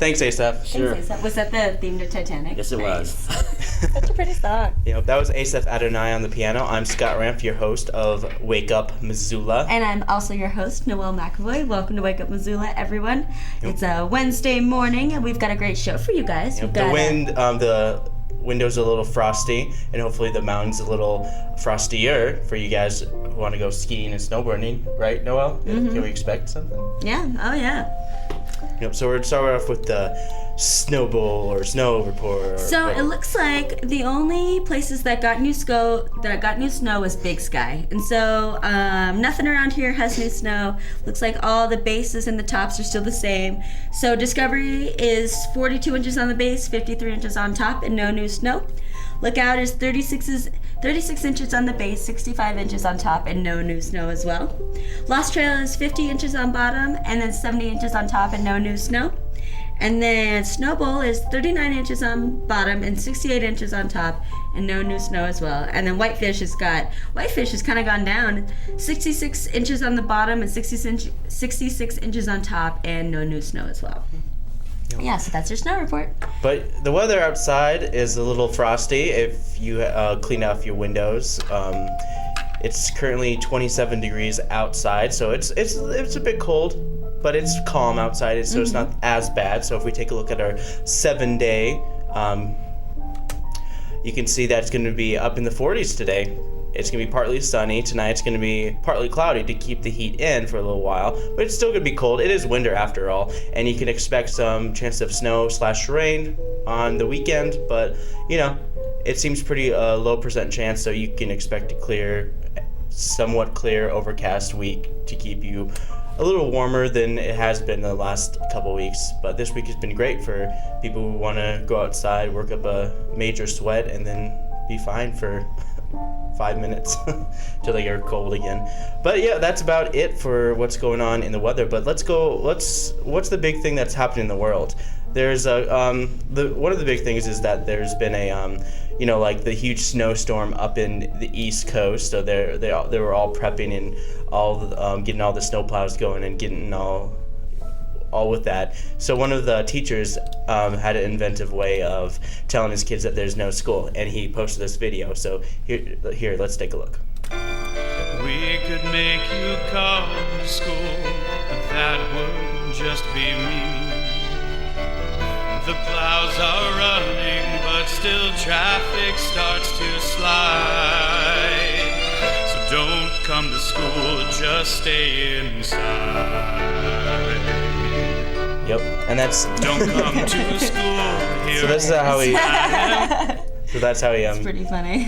Thanks, ASAP. Sure. Thanks, ASAP. Was that the theme to Titanic? Yes, it was. Such a pretty song. That was Asaph Adonai on the piano. I'm Scott Ramp, your host of Wake Up Missoula. And I'm also your host, Noelle McAvoy. Welcome to Wake Up Missoula, everyone. It's a Wednesday morning, and we've got a great show for you guys. The window's a little frosty, and hopefully the mountain's a little frostier for you guys who want to go skiing and snowboarding, right, Noelle? Mm-hmm. Can we expect something? Yeah, oh yeah. So we're going to start off with the snowball or snow report. So it looks like the only places that got new snow was Big Sky, and so nothing around here has new snow. Looks like all the bases and the tops are still the same. So Discovery is 42 inches on the base, 53 inches on top, and no new snow. Lookout is 36 inches on the base, 65 inches on top, and no new snow as well. Lost Trail is 50 inches on bottom, and then 70 inches on top, and no new snow. And then Snowbowl is 39 inches on bottom and 68 inches on top, and no new snow as well. And then Whitefish has kind of gone down, 66 inches on the bottom and 66 inches on top, and no new snow as well. Yeah, so that's your snow report. But the weather outside is a little frosty if you clean off your windows. It's currently 27 degrees outside, so it's a bit cold, but it's calm outside, so it's not as bad. So if we take a look at our 7-day, you can see that it's going to be up in the 40s today. It's going to be partly sunny. Tonight it's going to be partly cloudy to keep the heat in for a little while, but it's still going to be cold. It is winter after all, and you can expect some chance of snow/rain on the weekend, but it seems pretty low percent chance, so you can expect a somewhat clear, overcast week to keep you a little warmer than it has been the last couple weeks. But this week has been great for people who want to go outside, work up a major sweat, and then be fine for 5 minutes till they get cold again. But yeah, that's about it for what's going on in the weather. But what's the big thing that's happened in the world? There's one of the big things is that there's been a like the huge snowstorm up in the East Coast. So they were all prepping and all getting all the snowplows going and getting all with that. So one of the teachers had an inventive way of telling his kids that there's no school, and he posted this video. So here, let's take a look. We could make you come to school, but that would just be me. The plows are running, but still traffic starts to slide. So don't come to school, just stay inside. Yep, and that's don't come to school here. So this is how he. So that's how he It's pretty funny.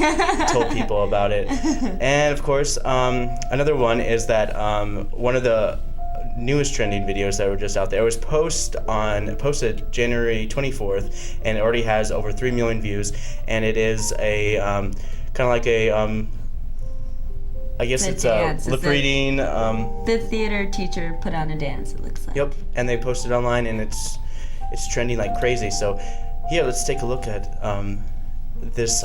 told people about it. And of course, another one is that one of the newest trending videos that were just out there was posted January 24th, and it already has over 3 million views. And it is a kind of like a I guess it's lip reading. The theater teacher put on a dance, it looks like. Yep, and they posted online, and it's trending like crazy. So here, let's take a look at this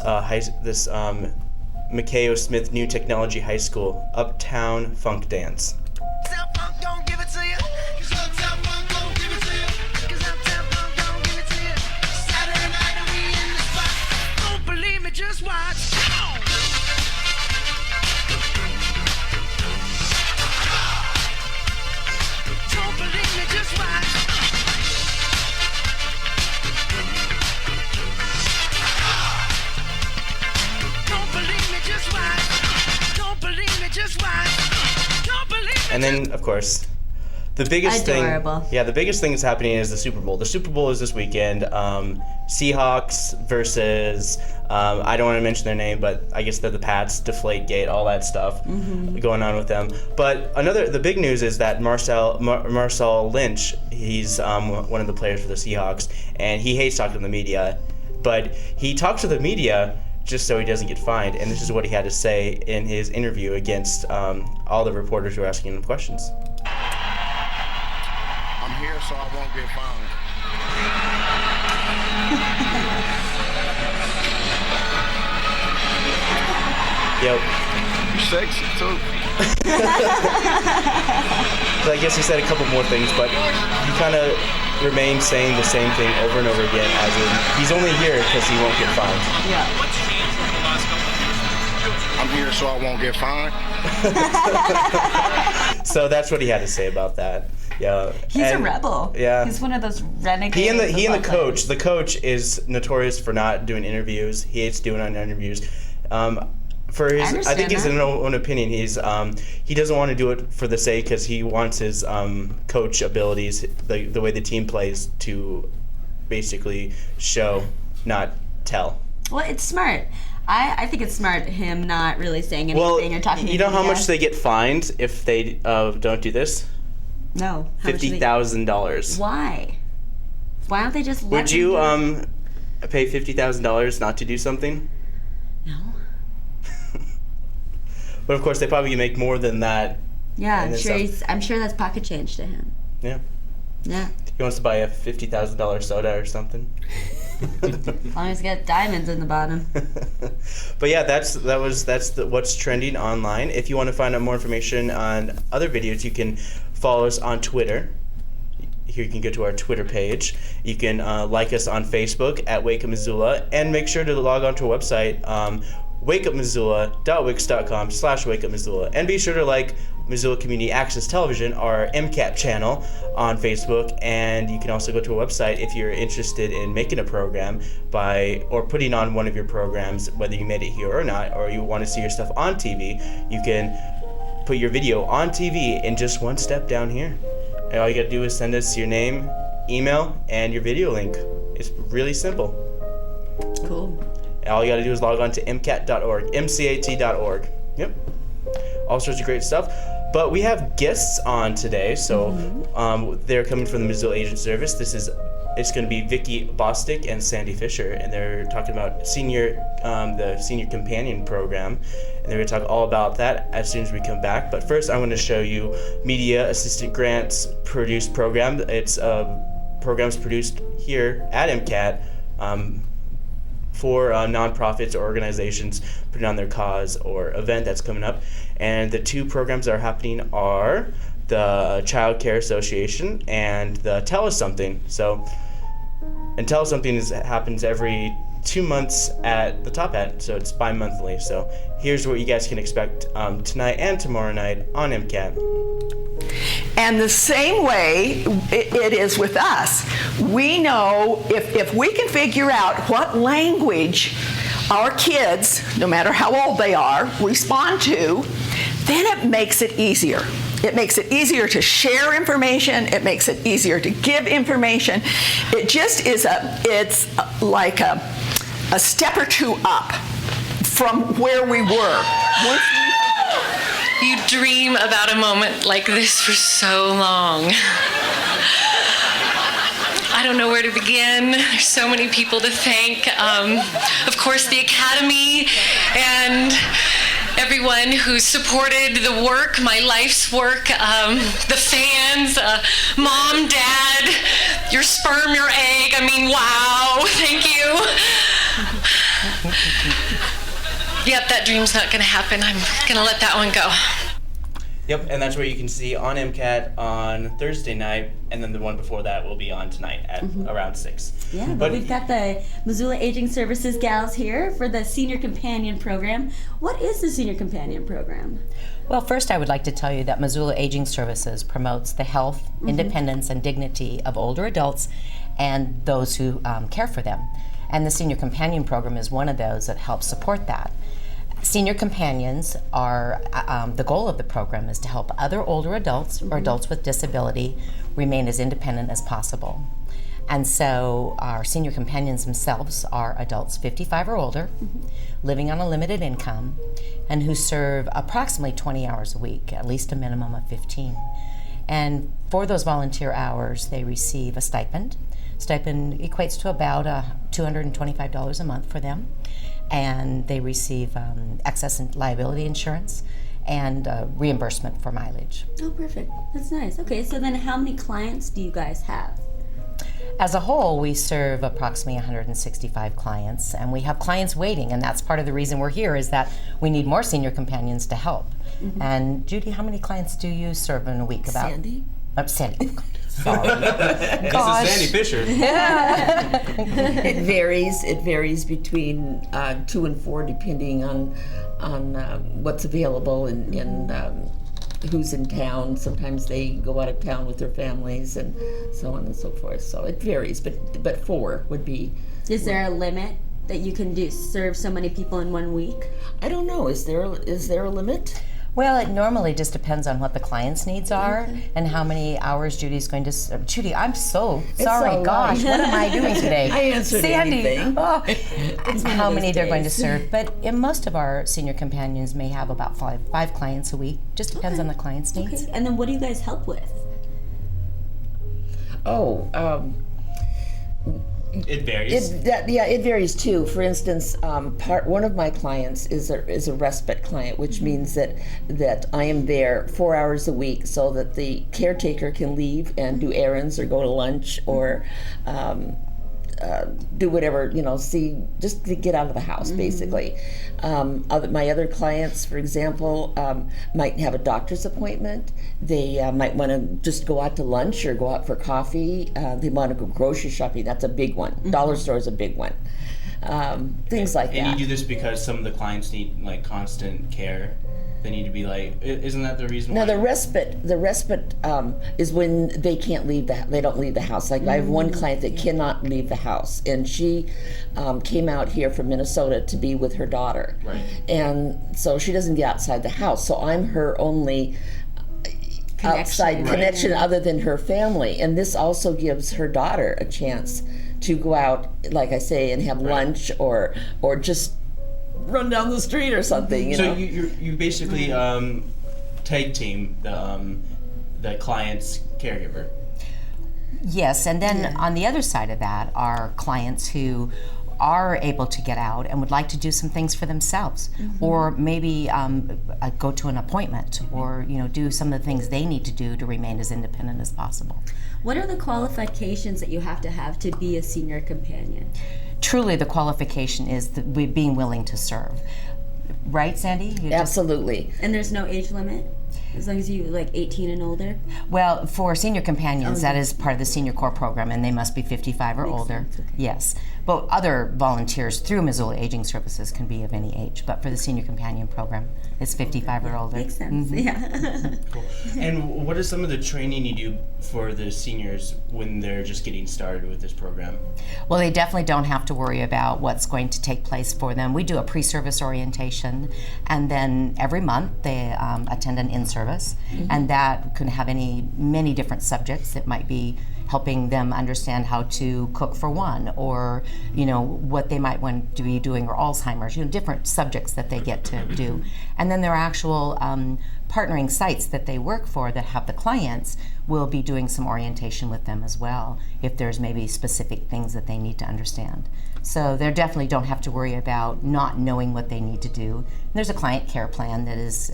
Mikhail Smith New Technology High School Uptown Funk Dance. Just watch. Don't believe me, just watch. Don't believe me, just watch. Don't believe me, just watch. Don't believe me. And then, of course, the biggest thing that's happening is the Super Bowl. The Super Bowl is this weekend. Seahawks versus, I don't want to mention their name, but I guess they're the Pats, Deflategate, all that stuff going on with them. But the big news is that Marshawn Lynch, he's one of the players for the Seahawks, and he hates talking to the media, but he talks to the media just so he doesn't get fined, and this is what he had to say in his interview against all the reporters who were asking him questions. I'm here so I won't get fined. Yep. You're sexy too. So I guess he said a couple more things, but he kind of remain saying the same thing over and over again, as in he's only here because he won't get fined. Yeah. What's changed over the last couple of years? I'm here so I won't get fined. So that's what he had to say about that. Yeah. He's a rebel. Yeah. He's one of those renegades. He and the football coach. players. The coach is notorious for not doing interviews. He hates doing on interviews. For his, I think his own opinion, he doesn't want to do it for the sake, because he wants his coach abilities, the way the team plays, to basically show, not tell. Well, it's smart. I think it's smart him not really saying anything or talking. You know how much they get fined if they don't do this? No. How much do they- $50,000. Why? Why don't they just let Would you him do it? pay $50,000 not to do something? No. But of course, they probably make more than that. Yeah, and I'm then sure. stuff. I'm sure that's pocket change to him. Yeah. Yeah. He wants to buy a $50,000 soda or something. As long as he got diamonds in the bottom. But yeah, that's what's trending online. If you want to find out more information on other videos, you can follow us on Twitter. Here you can go to our Twitter page. You can like us on Facebook at Wake Up Missoula, and make sure to log on to our website, wakeupmissoula.wix.com/wakeupmissoula, and be sure to like Missoula Community Access Television, our MCAT channel, on Facebook. And you can also go to our website if you're interested in making a program or putting on one of your programs, whether you made it here or not, or you want to see your stuff on TV. You can put your video on TV in just one step down here. And all you gotta do is send us your name, email, and your video link. It's really simple. Cool. All you gotta do is log on to MCAT.org, MCAT.org. Yep. All sorts of great stuff. But we have guests on today, so they're coming from the Missoula Aging Service. It's going to be Vicki, Bostick, and Sandy Fisher, and they're talking about the Senior Companion Program, and they're going to talk all about that as soon as we come back. But first, I'm going to show you Media Assistant Grants produced program. It's programs produced here at MCAT for nonprofits or organizations putting on their cause or event that's coming up. And the two programs that are happening are the Child Care Association and the Tell Us Something. And Tell Us Something happens every 2 months at the Top Hat, so it's bi-monthly. So here's what you guys can expect tonight and tomorrow night on MCAT. And the same way it is with us. We know if we can figure out what language our kids, no matter how old they are, respond to, then it makes it easier. It makes it easier to share information. It makes it easier to give information. It just is it's like a step or two up from where we were. You dream about a moment like this for so long. I don't know where to begin. There's so many people to thank. Of course, the Academy and everyone who supported the work, my life's work, the fans, Mom, Dad, your sperm, your egg. I mean, wow, thank you. Yep, that dream's not gonna happen. I'm gonna let that one go. Yep, and that's where you can see on MCAT on Thursday night, and then the one before that will be on tonight at around 6. Yeah, but we've got the Missoula Aging Services gals here for the Senior Companion Program. What is the Senior Companion Program? Well, first I would like to tell you that Missoula Aging Services promotes the health, independence, and dignity of older adults and those who care for them. And the Senior Companion Program is one of those that helps support that. Senior Companions are, the goal of the program is to help other older adults or adults with disability remain as independent as possible. And so our Senior Companions themselves are adults 55 or older, living on a limited income, and who serve approximately 20 hours a week, at least a minimum of 15. And for those volunteer hours, they receive a stipend. Stipend equates to about $225 a month for them. And they receive excess and liability insurance and reimbursement for mileage. Oh, perfect. That's nice. Okay, so then how many clients do you guys have? As a whole, we serve approximately 165 clients, and we have clients waiting, and that's part of the reason we're here, is that we need more Senior Companions to help. And Judy, how many clients do you serve in a week? Sandy? Sandy. Sorry. This Gosh. is Sandy Fisher. It varies between 2 and 4 depending on what's available and who's in town. Sometimes they go out of town with their families and so on and so forth. So it varies, but 4 would be. Is there a limit that you can serve so many people in 1 week? I don't know. Is there a limit? Well, it normally just depends on what the client's needs are and how many hours Judy's going to serve. Judy, I'm so sorry. all Gosh, right. what am I doing today? I answered Sandy. anything. Oh, it's one how of many those they're going to days. serve. But in most of our senior companions may have about five clients a week. Just depends on the client's needs. Okay. And then what do you guys help with? It varies. It varies too. For instance, one of my clients is a respite client, which means that I am there 4 hours a week, so that the caretaker can leave and do errands or go to lunch or do whatever, just to get out of the house, basically. My other clients, for example, might have a doctor's appointment. They might want to just go out to lunch or go out for coffee. They want to go grocery shopping. That's a big one. Dollar store is a big one. Things like that. And you do this because some of the clients need like constant care. They need to be like, isn't that the reason why? Now the respite is when they can't leave they don't leave the house. Like I have one client that cannot leave the house, and she came out here from Minnesota to be with her daughter. Right. And so she doesn't get outside the house. So I'm her only outside connection other than her family. And this also gives her daughter a chance to go out, like I say, and have lunch or just run down the street or something. So you basically tag team the client's caregiver. Yes, and then on the other side of that are clients who are able to get out and would like to do some things for themselves, or maybe go to an appointment, or do some of the things they need to do to remain as independent as possible. What are the qualifications that you have to be a senior companion? Truly, the qualification is being willing to serve. Right, Sandy? Absolutely. And there's no age limit? As long as you 18 and older? Well, for senior companions, that is part of the senior core program, and they must be 55 or older. Sense, okay. Yes. But other volunteers through Missoula Aging Services can be of any age, but for the senior companion program, it's 55 or older. Makes sense, yeah. Cool. And what is some of the training you do for the seniors when they're just getting started with this program? Well, they definitely don't have to worry about what's going to take place for them. We do a pre-service orientation, and then every month they attend an in-service, and that can have many different subjects. It might be helping them understand how to cook for one, or what they might want to be doing, or Alzheimer's, different subjects that they get to do. And then there are actual partnering sites that they work for that have the clients will be doing some orientation with them as well, if there's maybe specific things that they need to understand. So they definitely don't have to worry about not knowing what they need to do. And there's a client care plan that is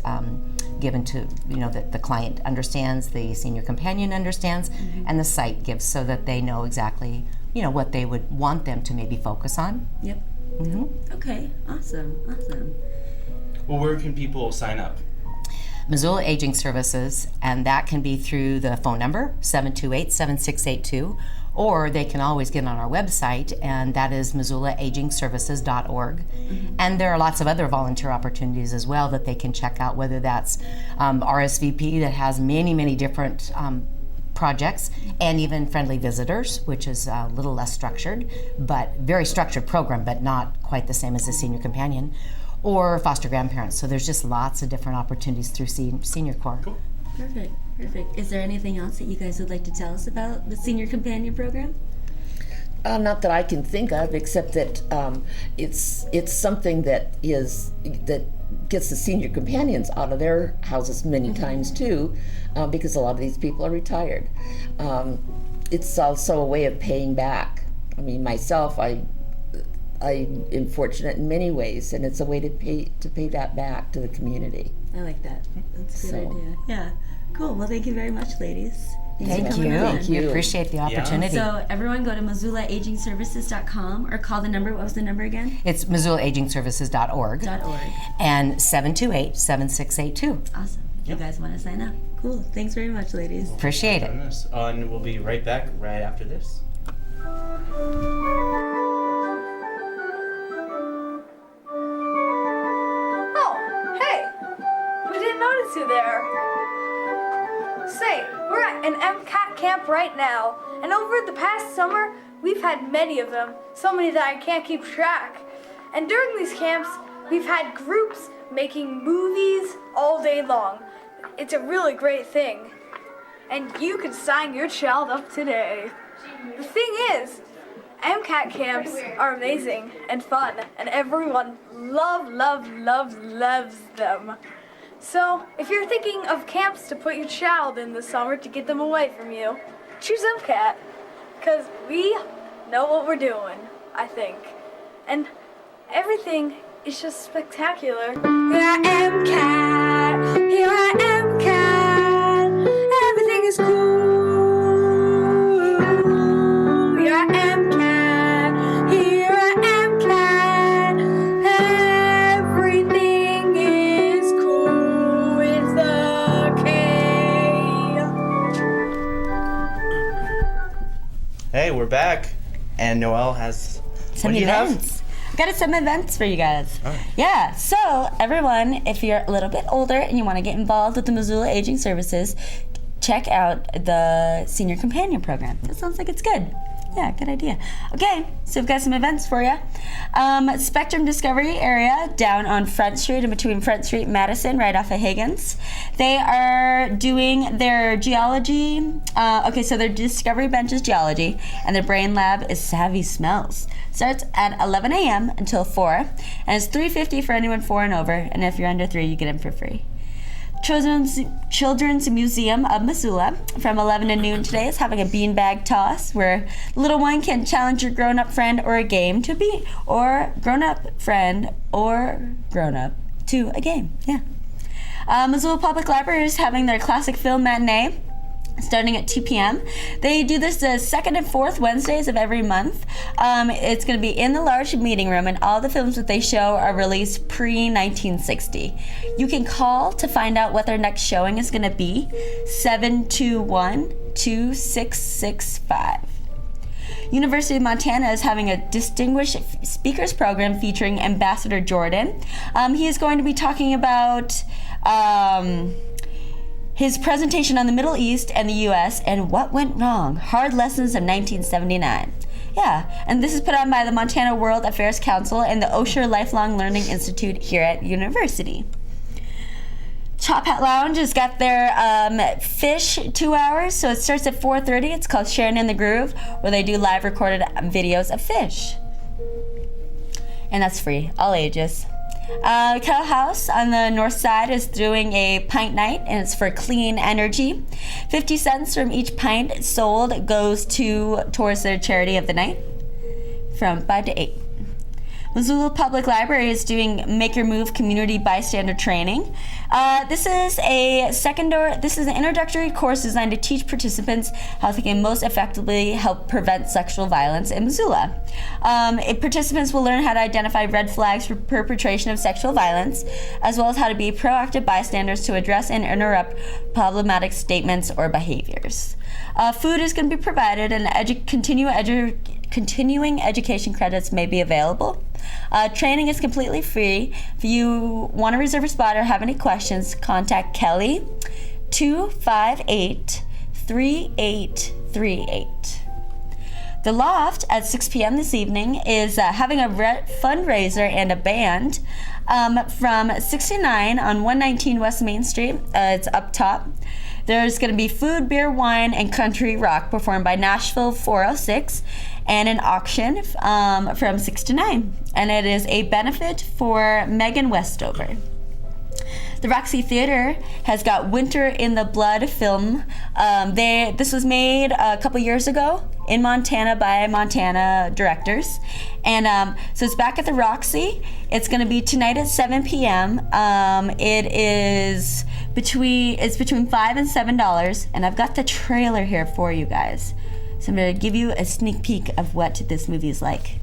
given to, that the client understands, the senior companion understands, and the site gives, so that they know exactly, what they would want them to maybe focus on. Yep. Okay, awesome. Well, where can people sign up? Missoula Aging Services, and that can be through the phone number 728-7682, or they can always get on our website, and that is missoulaagingservices.org. And there are lots of other volunteer opportunities as well that they can check out, whether that's RSVP that has many different projects, and even Friendly Visitors, which is a little less structured, but very structured program, but not quite the same as the Senior Companion, or foster grandparents. So there's just lots of different opportunities through Senior Corps. Cool. Perfect. Is there anything else that you guys would like to tell us about the Senior Companion Program? Not that I can think of, except that it's something that gets the senior companions out of their houses many times too, because a lot of these people are retired. It's also a way of paying back. I mean, myself, I am fortunate in many ways, and it's a way to pay that back to the community. I like that. That's a good So- idea. Yeah. Cool. Well, thank you very much, ladies. Thanks for Thank coming you. on. Thank you. We appreciate the opportunity. So everyone go to MissoulaAgingServices.com or call the number. What was the number again? It's missoulaagingservices.org .org. and 728-7682. Awesome. You guys want to sign up? Cool. Thanks very much, ladies. Appreciate it. And we'll be right back right after this. Oh, hey! We didn't notice you there. Say, we're at an MCAT camp right now, and over the past summer, we've had many of them, so many that I can't keep track. And during these camps, we've had groups making movies all day long. It's a really great thing. And you can sign your child up today. The thing is, MCAT camps are amazing and fun, and everyone loves them. So, if you're thinking of camps to put your child in this summer to get them away from you, choose MCAT, because we know what we're doing, I think. And everything is just spectacular. Here I am, cat. Here I am, cat. Everything is cool. Here I am, cat. Here I am, cat. Everything is cool with the K. Hey, we're back. And Noelle has Some what do you have? events. I've got some events for you guys. All right. Yeah, so everyone, if you're a little bit older and you want to get involved with the Missoula Aging Services, check out the Senior Companion Program. That sounds like it's good. Yeah, good idea. Okay, so we've got some events for you. Spectrum Discovery area down on Front Street, in between Front Street and Madison, right off of Higgins. They are doing their geology. So their Discovery Bench is geology, and their brain lab is Savvy Smells. Starts at 11 a.m. until 4, and it's $3.50 for anyone 4 and over, and if you're under 3, you get in for free. Children's Museum of Missoula from 11 to noon today is having a beanbag toss where the little one can challenge your grown-up friend or a game to be, or grown-up friend or grown-up to a game. Yeah. Missoula Public Library is having their classic film matinee starting at 2 p.m. They do this the second and fourth Wednesdays of every month. It's going to be in the large meeting room, and all the films that they show are released pre-1960. You can call to find out what their next showing is going to be, 721-2665. University of Montana is having a distinguished speakers program featuring Ambassador Jordan. He is going to be talking about his presentation on the Middle East and the U.S. and what went wrong, hard lessons of 1979. Yeah, and this is put on by the Montana World Affairs Council and the Osher Lifelong Learning Institute here at University. Chop Hat Lounge has got their Fish 2 hours, so it starts at 4:30. It's called Sharing in the Groove, where they do live recorded videos of fish. And that's free, all ages. Kettle House on the north side is doing a pint night, and it's for clean energy. 50 cents from each pint sold goes towards their charity of the night from 5 to 8. Missoula Public Library is doing Make Your Move community bystander training. This is an introductory course designed to teach participants how they can most effectively help prevent sexual violence in Missoula. Participants will learn how to identify red flags for perpetration of sexual violence, as well as how to be proactive bystanders to address and interrupt problematic statements or behaviors. Food is going to be provided, and continuing education credits may be available. Training is completely free. If you want to reserve a spot or have any questions, contact Kelly 258-3838. The Loft at 6 p.m. this evening is having a fundraiser and a band from 69 on 119 West Main Street. It's up top. There's going to be food, beer, wine, and country rock performed by Nashville 406, and an auction from 6 to 9. And it is a benefit for Megan Westover. The Roxy Theater has got Winter in the Blood film. This was made a couple years ago in Montana by Montana directors. And so it's back at the Roxy. It's going to be tonight at 7 p.m. It's between $5 and $7. And I've got the trailer here for you guys. So I'm going to give you a sneak peek of what this movie is like.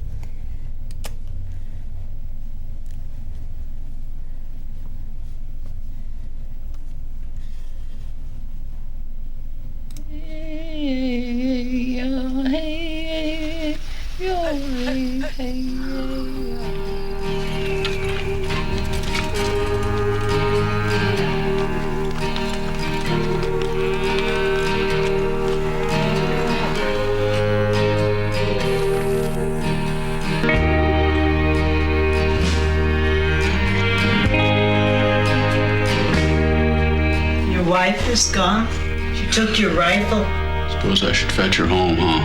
wife is gone? She took your rifle? Suppose I should fetch her home, huh?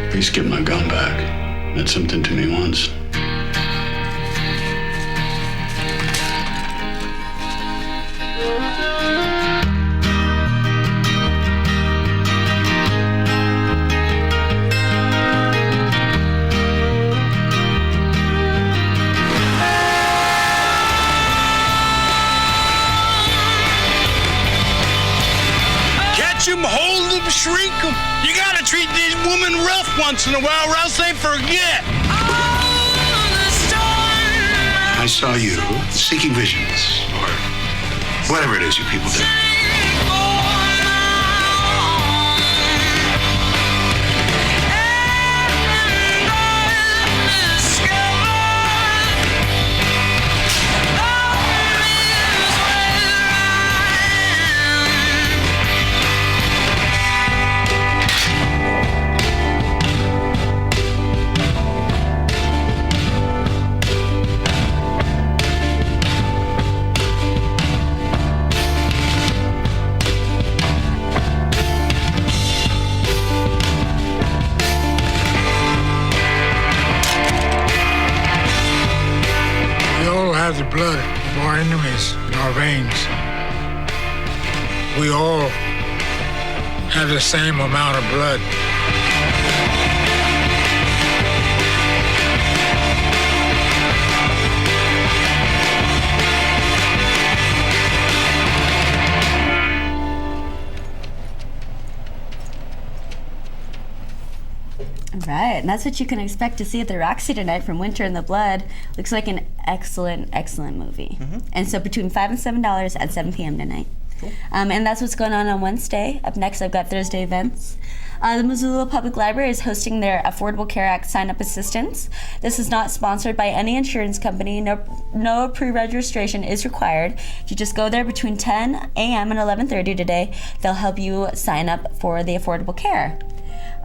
At least get my gun back. Meant something to me once. Hold them, shrink them. You gotta treat these women rough once in a while or else they forget. I saw you seeking visions, or whatever it is you people do. The blood of our enemies in our veins. We all have the same amount of blood. Right, and that's what you can expect to see at the Roxy tonight from Winter in the Blood. Looks like an excellent, excellent movie. And so between $5 and $7 at 7 p.m. tonight. Cool. And that's what's going on Wednesday. Up next, I've got Thursday events. The Missoula Public Library is hosting their Affordable Care Act sign-up assistance. This is not sponsored by any insurance company. No pre-registration is required. If you just go there between 10 a.m. and 11:30 today, they'll help you sign up for the affordable care.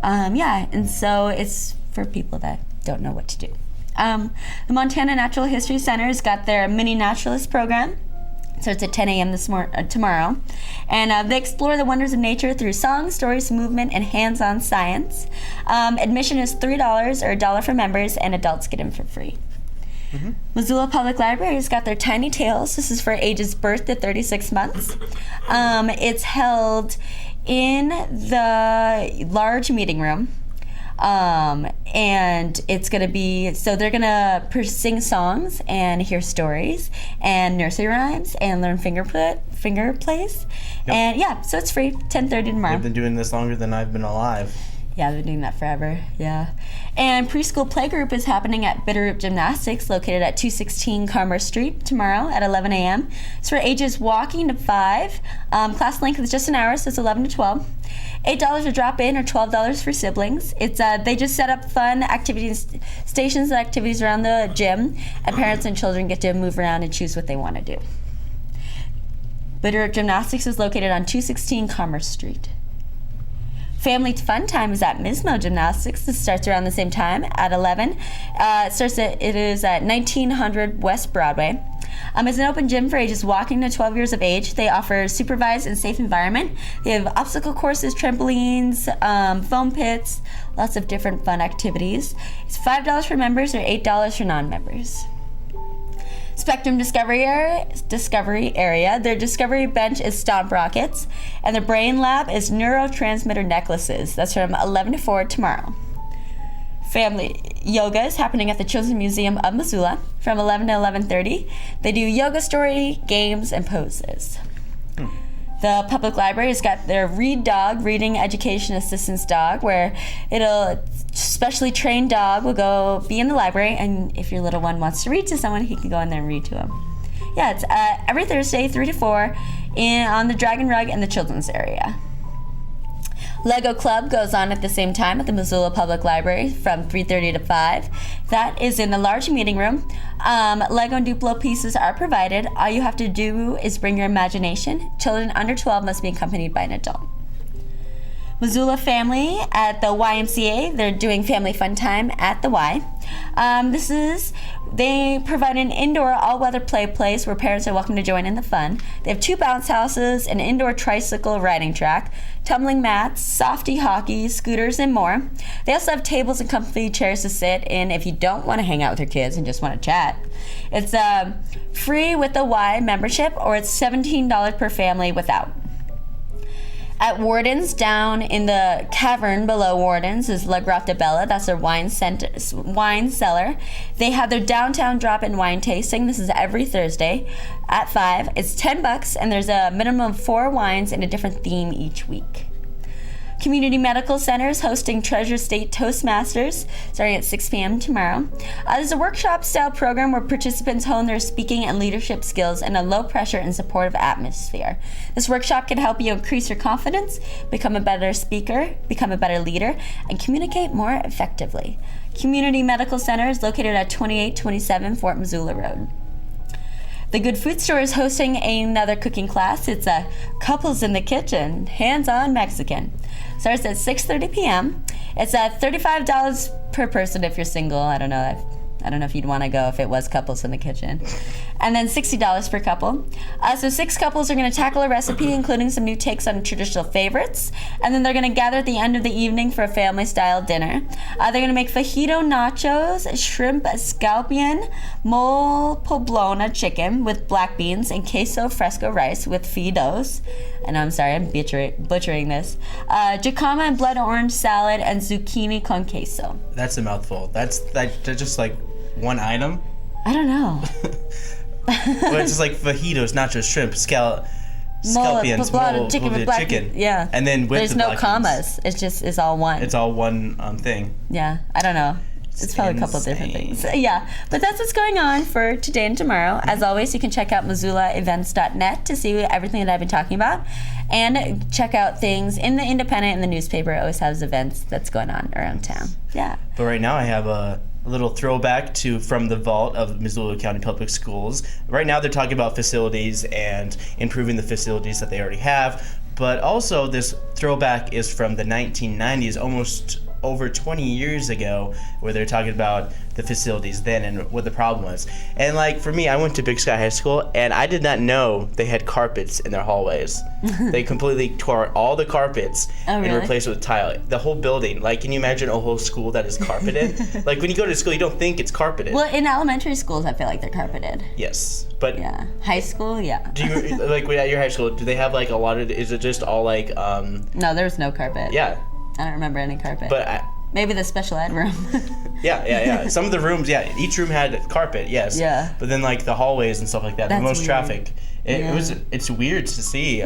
And so it's for people that don't know what to do. The Montana Natural History Center has got their Mini Naturalist program. So it's at 10 a.m. Tomorrow. And they explore the wonders of nature through song, stories, movement, and hands-on science. Admission is $3 or $1 for members, and adults get in for free. Missoula Public Library has got their Tiny Tales. This is for ages birth to 36 months. It's held in the large meeting room. And it's going to be, so they're going to sing songs and hear stories and nursery rhymes and learn finger plays. Yep. And so it's free, 10:30 tomorrow. They've been doing this longer than I've been alive. Yeah, they've been doing that forever, yeah. And preschool playgroup is happening at Bitterroot Gymnastics, located at 216 Commerce Street, tomorrow at 11 a.m. It's for ages walking to 5. Class length is just an hour, so it's 11 to 12. $8 to drop in or $12 for siblings. It's they just set up fun activities, stations and activities around the gym, and parents and children get to move around and choose what they want to do. Bitterroot Gymnastics is located on 216 Commerce Street. Family fun time is at Mismo Gymnastics. This starts around the same time at 11. It is at 1900 West Broadway. It's an open gym for ages walking to 12 years of age. They offer supervised and safe environment. They have obstacle courses, trampolines, foam pits, lots of different fun activities. It's $5 for members or $8 for non-members. Spectrum Discovery Area. Their Discovery Bench is Stomp Rockets, and their Brain Lab is Neurotransmitter Necklaces. That's from 11 to 4 tomorrow. Family Yoga is happening at the Children's Museum of Missoula from 11 to 11:30. They do yoga story, games, and poses. The public library has got their Read Dog, Reading Education Assistance Dog, where a specially trained dog will go be in the library, and if your little one wants to read to someone, he can go in there and read to him. Yeah, it's every Thursday, 3 to 4, on the Dragon Rug in the children's area. Lego Club goes on at the same time at the Missoula Public Library from 3:30 to 5. That is in the large meeting room. Lego and Duplo pieces are provided. All you have to do is bring your imagination. Children under 12 must be accompanied by an adult. Missoula family at the YMCA. They're doing family fun time at the Y. They provide an indoor all-weather play place where parents are welcome to join in the fun. They have 2 bounce houses, an indoor tricycle riding track, tumbling mats, softy hockey, scooters, and more. They also have tables and comfy chairs to sit in if you don't want to hang out with your kids and just want to chat. It's free with the Y membership, or it's $17 per family without. At Warden's, down in the cavern below Warden's, is La Grotta Bella. That's their wine cellar. They have their downtown drop-in wine tasting. This is every Thursday at 5. It's $10, and there's a minimum of 4 wines in a different theme each week. Community Medical Center is hosting Treasure State Toastmasters starting at 6 p.m. tomorrow. There's a workshop-style program where participants hone their speaking and leadership skills in a low-pressure and supportive atmosphere. This workshop can help you increase your confidence, become a better speaker, become a better leader, and communicate more effectively. Community Medical Center is located at 2827 Fort Missoula Road. The Good Food Store is hosting another cooking class. It's a Couples in the Kitchen, Hands-On Mexican. Starts at 6:30 p.m. It's $35 per person if you're single. I don't know if you'd want to go if it was couples in the kitchen. And then $60 per couple. So 6 couples are going to tackle a recipe, including some new takes on traditional favorites. And then they're going to gather at the end of the evening for a family-style dinner. They're going to make fajito nachos, shrimp scalpion, mole poblano chicken with black beans, and queso fresco rice with fideos. And I'm sorry, I'm butchering this. Jicama and blood orange salad, and zucchini con queso. That's a mouthful. That's just like one item? I don't know. Well, it's just like fajitos, nachos, shrimp, scalpions, chicken with black chicken. Yeah. And then with there's the no black commas. beans. It's all one. It's all one thing. Yeah. I don't know. It's probably a couple of different things. Yeah. But that's what's going on for today and tomorrow. As always, you can check out MissoulaEvents.net to see everything that I've been talking about, and check out things in the Independent and the newspaper. It always has events that's going on around town. Yeah. But right now I have a little throwback from the vault of Missoula County Public Schools. Right now they're talking about facilities and improving the facilities that they already have, but also this throwback is from the 1990s, almost over 20 years ago, where they're talking about the facilities then and what the problem was. And like for me, I went to Big Sky High School, and I did not know they had carpets in their hallways. They completely tore all the carpets and replaced it with tile. The whole building. Like, can you imagine a whole school that is carpeted? Like when you go to school, you don't think it's carpeted. Well, in elementary schools, I feel like they're carpeted. Yes, but yeah, high school, yeah. Do you like at your high school? Do they have like a lot of? Is it just all like? No, there's no carpet. Yeah. I don't remember any carpet. But maybe the special ed room. Yeah. Some of the rooms, each room had carpet, yes. Yeah. But then like the hallways and stuff like that, the most weird. Traffic. It's weird to see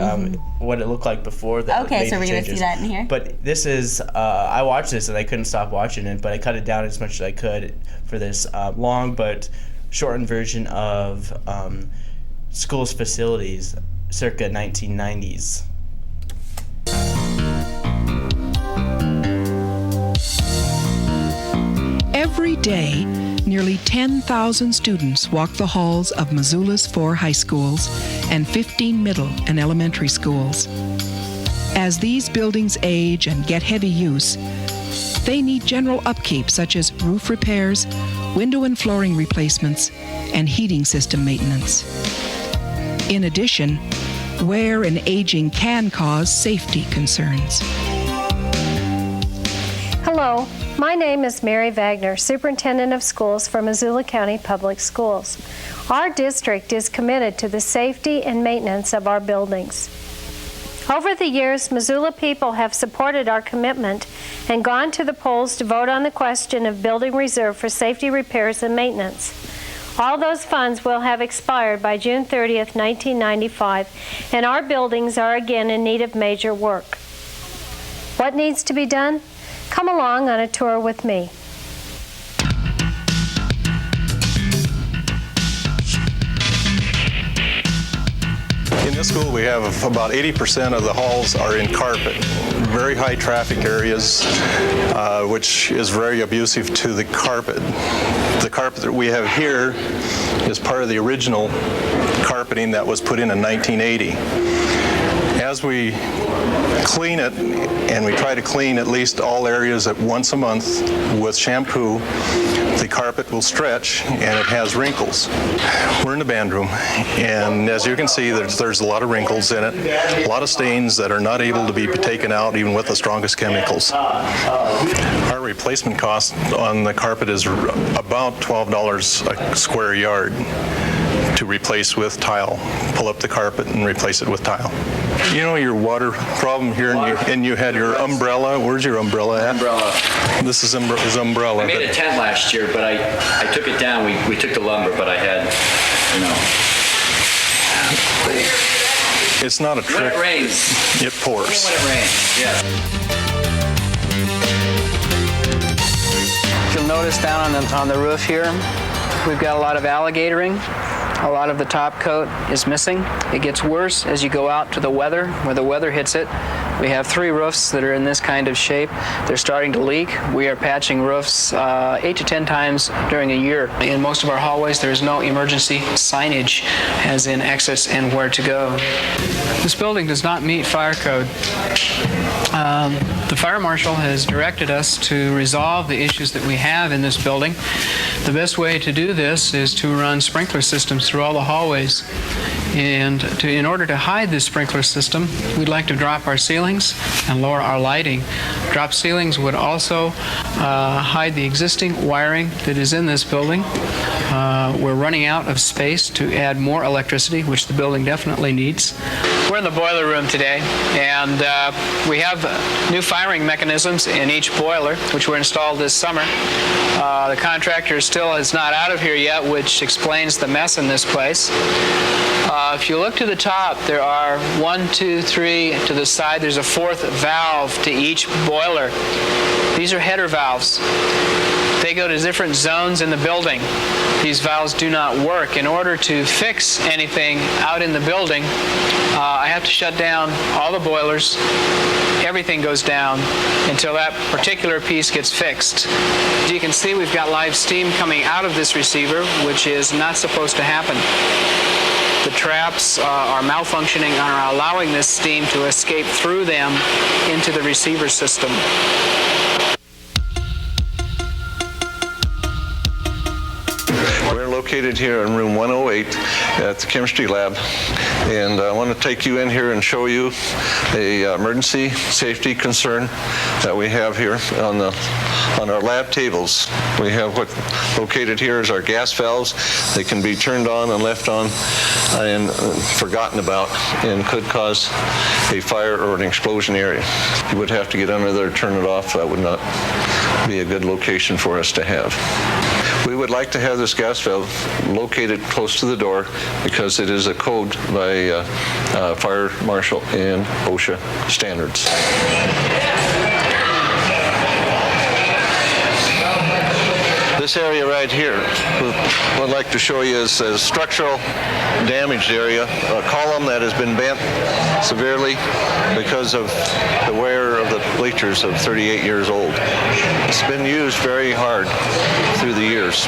what it looked like before that. Okay, so we're gonna see that in here. But this is I watched this and I couldn't stop watching it, but I cut it down as much as I could for this long but shortened version of schools facilities circa 1990s. Every day, nearly 10,000 students walk the halls of Missoula's 4 high schools and 15 middle and elementary schools. As these buildings age and get heavy use, they need general upkeep such as roof repairs, window and flooring replacements, and heating system maintenance. In addition, wear and aging can cause safety concerns. Hello. My name is Mary Wagner, Superintendent of Schools for Missoula County Public Schools. Our district is committed to the safety and maintenance of our buildings. Over the years, Missoula people have supported our commitment and gone to the polls to vote on the question of building reserve for safety repairs and maintenance. All those funds will have expired by June 30th, 1995, and our buildings are again in need of major work. What needs to be done? Come along on a tour with me. In this school, we have about 80% of the halls are in carpet. Very high traffic areas, which is very abusive to the carpet. The carpet that we have here is part of the original carpeting that was put in 1980. As we clean it, and we try to clean at least all areas at once a month with shampoo, the carpet will stretch and it has wrinkles. We're in the band room, and as you can see, there's a lot of wrinkles in it, a lot of stains that are not able to be taken out even with the strongest chemicals. Our replacement cost on the carpet is about $12 a square yard to replace with tile. Pull up the carpet and replace it with tile. You know your water problem here, and you had your umbrella. Where's your umbrella at? Umbrella. This is his umbrella. I made a tent last year, but I took it down. We took the lumber, but I had, you know. It's not a trick. When it rains. It pours. When it rains, yeah. You'll notice down on the roof here, we've got a lot of alligatoring. A lot of the top coat is missing. It gets worse as you go out to the weather, where the weather hits it. We have 3 roofs that are in this kind of shape. They're starting to leak. We are patching roofs 8 to 10 times during a year. In most of our hallways, there's no emergency signage, as in exits and where to go. This building does not meet fire code. The fire marshal has directed us to resolve the issues that we have in this building. The best way to do this is to run sprinkler systems through all the hallways. And in order to hide this sprinkler system, we'd like to drop our ceilings and lower our lighting. Drop ceilings would also hide the existing wiring that is in this building. We're running out of space to add more electricity, which the building definitely needs. We're in the boiler room today, and we have new firing mechanisms in each boiler, which were installed this summer. The contractor still is not out of here yet, which explains the mess in this place. If you look to the top, there are 1, 2, 3 to the side. There's a 4th valve to each boiler. These are header valves. They go to different zones in the building. These valves do not work. In order to fix anything out in the building, I have to shut down all the boilers. Everything goes down until that particular piece gets fixed. As you can see, we've got live steam coming out of this receiver, which is not supposed to happen. The traps are malfunctioning and are allowing this steam to escape through them into the receiver system. We're located here in room 108 at the chemistry lab, and I want to take you in here and show you a emergency safety concern that we have here on our lab tables. We have what located here is our gas valves. They can be turned on and left on and forgotten about, and could cause a fire or an explosion area. You would have to get under there, turn it off. That would not be a good location for us to have. We would like to have this gas valve located close to the door because it is a code by fire marshal and OSHA standards. This area right here, what I'd like to show you is a structural damaged area, a column that has been bent severely because of the wear of the bleachers of 38 years old. It's been used very hard through the years.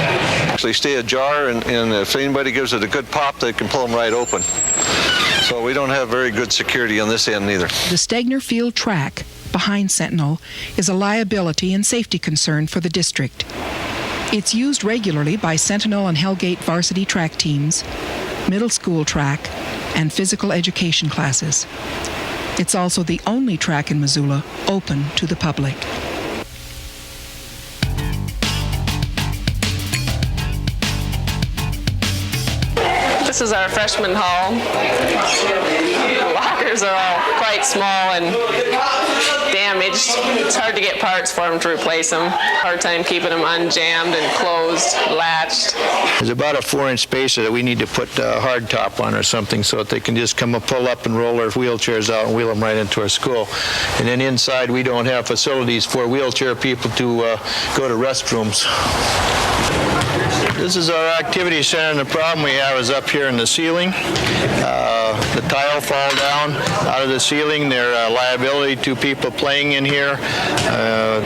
They stay ajar, and if anybody gives it a good pop, they can pull them right open. So we don't have very good security on this end either. The Stegner Field track behind Sentinel is a liability and safety concern for the district. It's used regularly by Sentinel and Hellgate varsity track teams, middle school track, and physical education classes. It's also the only track in Missoula open to the public. This is our freshman hall. The lockers are all quite small and damaged. It's hard to get parts for them to replace them. Hard time keeping them unjammed and closed, latched. There's about a 4-inch space that we need to put a hard top on or something so that they can just come and pull up and roll their wheelchairs out and wheel them right into our school. And then inside we don't have facilities for wheelchair people to go to restrooms. This is our activity center, and the problem we have is up here in the ceiling. The tile fall down out of the ceiling. They're a liability to people playing in here.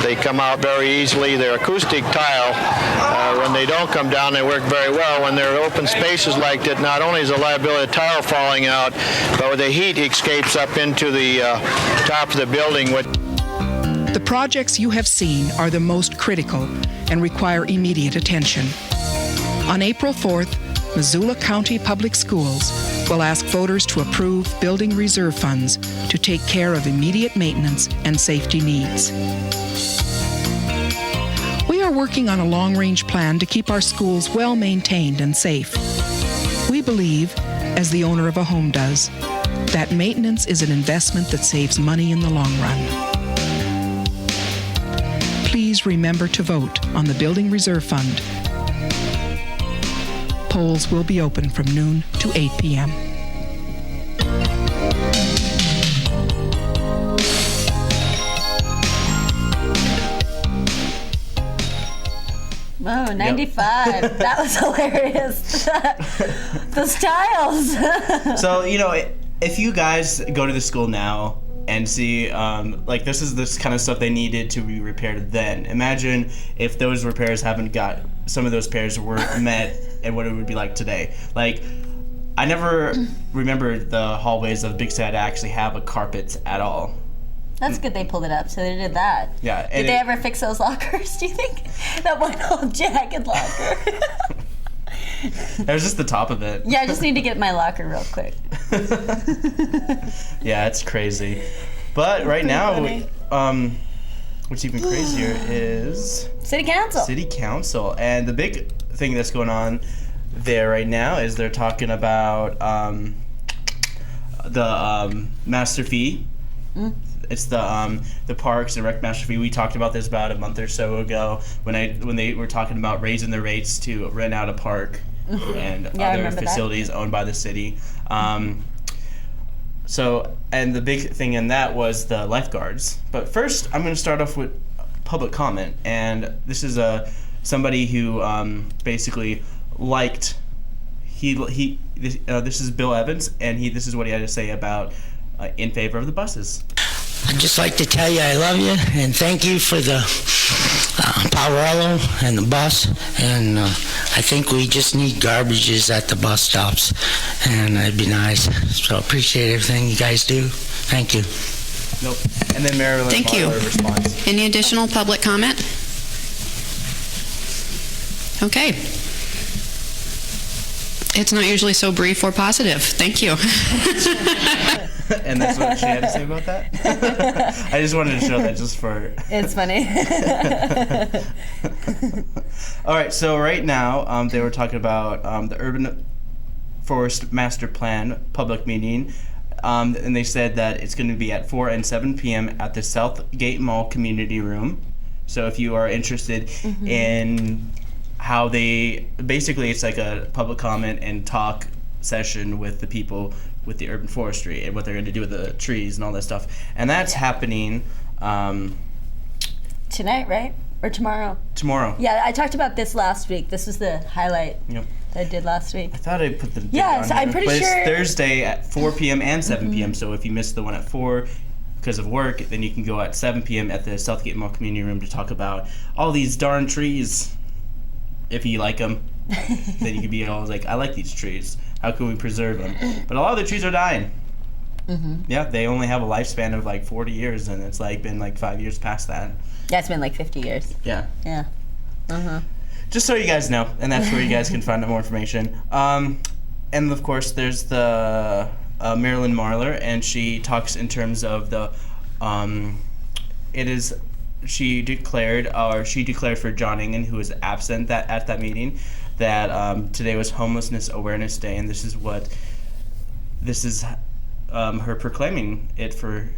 They come out very easily. They're acoustic tile. When they don't come down, they work very well. When they're open spaces like that, not only is a liability of tile falling out, but the heat escapes up into the top of the building. The projects you have seen are the most critical and require immediate attention. On April 4th, Missoula County Public Schools will ask voters to approve building reserve funds to take care of immediate maintenance and safety needs. We are working on a long-range plan to keep our schools well-maintained and safe. We believe, as the owner of a home does, that maintenance is an investment that saves money in the long run. Please remember to vote on the Building Reserve Fund. Polls will be open from noon to 8 p.m. Oh, 95. Yep. That was hilarious. Those tiles. So, if you guys go to the school now and see, this is this kind of stuff they needed to be repaired then. Imagine if those repairs some of those repairs weren't met and what it would be like today. I never remembered the hallways of Big Sky to actually have a carpet at all. That's good they pulled it up, so they did that. Yeah. Did they ever fix those lockers, do you think? That one old jagged locker. That was just the top of it. Yeah, I just need to get my locker real quick. Yeah, it's crazy. But right now, what's even crazier is... City Council. And the big thing that's going on there right now is they're talking about the master fee. It's the Parks and Rec master fee. We talked about this about a month or so ago when they were talking about raising the rates to rent out a park and other facilities owned by the city. And the big thing in that was the lifeguards. But first, I'm going to start off with public comment, and this is somebody who basically liked. This is Bill Evans, and this is what he had to say about in favor of the buses. I'd just like to tell you I love you and thank you for the Powerello and the bus, and I think we just need garbages at the bus stops, and that'd be nice. So appreciate everything you guys do. Thank you. Nope. And then Marilyn Thank you. Responds. Any additional public comment? Okay. It's not usually so brief or positive. Thank you. And that's what she had to say about that? I just wanted to show that just for... It's funny. All right, so right now they were talking about the Urban Forest Master Plan public meeting, and they said that it's going to be at 4 and 7 p.m. at the Southgate Mall Community Room. So if you are interested in how basically it's like a public comment and talk session with the people with the urban forestry and what they're going to do with the trees and all that stuff. And that's happening tonight, right? Or tomorrow? Tomorrow. Yeah, I talked about this last week. This was the highlight that I did last week. I thought I put the date Yes, on here, I'm pretty but sure. It's Thursday at 4 p.m. and 7 p.m. So if you missed the one at 4 because of work, then you can go at 7 p.m. at the Southgate Mall Community Room to talk about all these darn trees. If you like them, then you can be all like, I like these trees. How can we preserve them? But a lot of the trees are dying. Yeah, they only have a lifespan of like 40 years, and it's been 5 years past that. Yeah, it's been like 50 years. Yeah. Yeah. Just so you guys know, and that's where you guys can find out more information. And of course, there's the Marilyn Marler, and she talks in terms of the. She declared for John Ingen, who was absent at that meeting, that today was Homelessness Awareness Day, and this is her proclaiming it for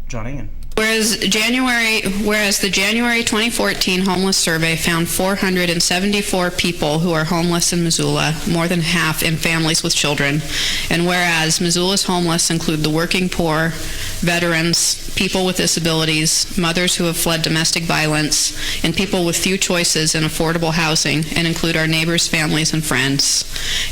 John Ingen. Whereas the January 2014 homeless survey found 474 people who are homeless in Missoula, more than half in families with children. And whereas Missoula's homeless include the working poor, veterans, people with disabilities, mothers who have fled domestic violence, and people with few choices in affordable housing, and include our neighbors, families, and friends.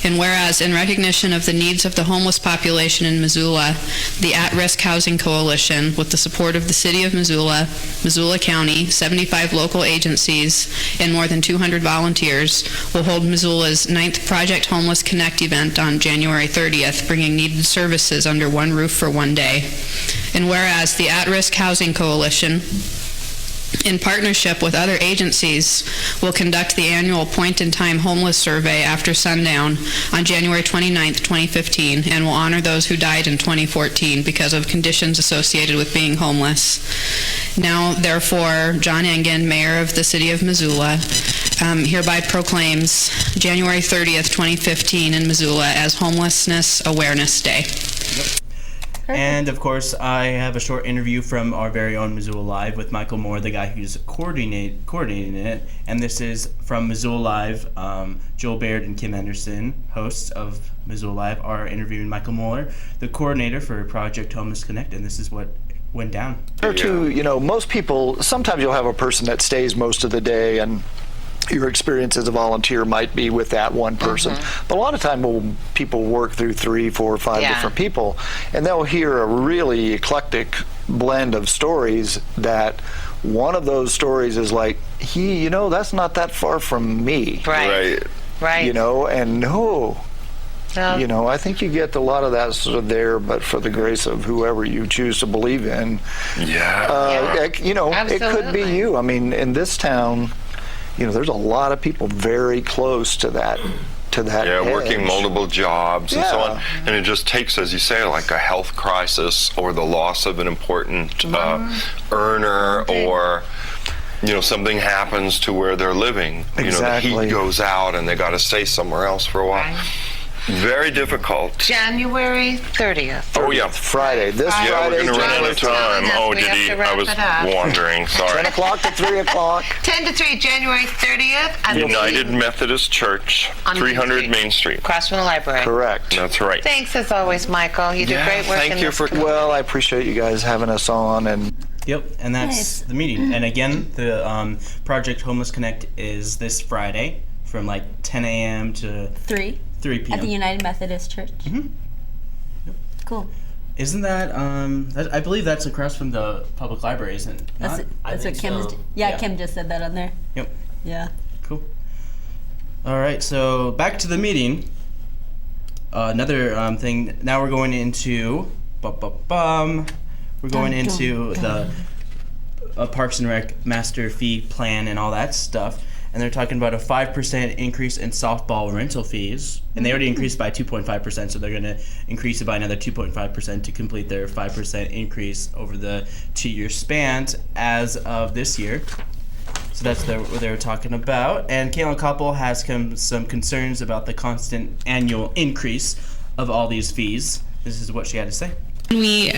And whereas in recognition of the needs of the homeless population in Missoula, the At-Risk Housing Coalition, with the support of the City of Missoula, Missoula County, 75 local agencies, and more than 200 volunteers, will hold Missoula's 9th Project Homeless Connect event on January 30th, bringing needed services under one roof for one day. And whereas the At-Risk Housing Coalition, in partnership with other agencies, will conduct the annual point-in-time homeless survey after sundown on January 29th, 2015, and will honor those who died in 2014 because of conditions associated with being homeless. Now, therefore, John Engen, Mayor of the City of Missoula, hereby proclaims January 30th, 2015 in Missoula as Homelessness Awareness Day. And of course, I have a short interview from our very own Missoula Live with Michael Moore, the guy who's coordinating it. And this is from Missoula Live. Joel Baird and Kim Anderson, hosts of Missoula Live, are interviewing Michael Moore, the coordinator for Project Homeless Connect. And this is what went down. Or two, you know, most people, sometimes you'll have a person that stays most of the day, and your experience as a volunteer might be with that one person. But a lot of time people work through 3, 4, 5 different people, and they'll hear a really eclectic blend of stories that one of those stories is like, you know, that's not that far from me. Right. You know, and you know, I think you get a lot of that sort of there, but for the grace of whoever you choose to believe in. You know, it could be you. I mean, in this town, you know, there's a lot of people very close to that edge. Working multiple jobs and so on. And it just takes, as you say, like a health crisis or the loss of an important earner, or, you know, something happens to where they're living. You know, the heat goes out and they got to stay somewhere else for a while. Very difficult. January 30th. Oh, yeah. Friday. This Friday. We're going to run out of time. Oh, did he? I was wondering. Sorry. 10 o'clock to 3 o'clock. 10 to 3, January 30th. United Methodist Church, 300 Main Street. Across from the library. Correct. That's right. Thanks as always, Michael. You did great work. Thank you for coming. Well, I appreciate you guys having us on. And Yep, and that's the meeting. And again, the Project Homeless Connect is this Friday from like 10 a.m. to 3 p.m. At the United Methodist Church. Yep. Cool. Isn't that, I believe that's across from the public library, isn't it? That's what Kim Kim just said that on there. Yep. Yeah. Cool. All right, so back to the meeting. Another thing, now we're going into, we're going into the Parks and Rec master fee plan and all that stuff. And they're talking about a 5% increase in softball rental fees. And they already increased by 2.5%, so they're going to increase it by another 2.5% to complete their 5% increase over the 2-year span as of this year. So that's what they were talking about. And Caitlin Copple has some concerns about the constant annual increase of all these fees. This is what she had to say. We,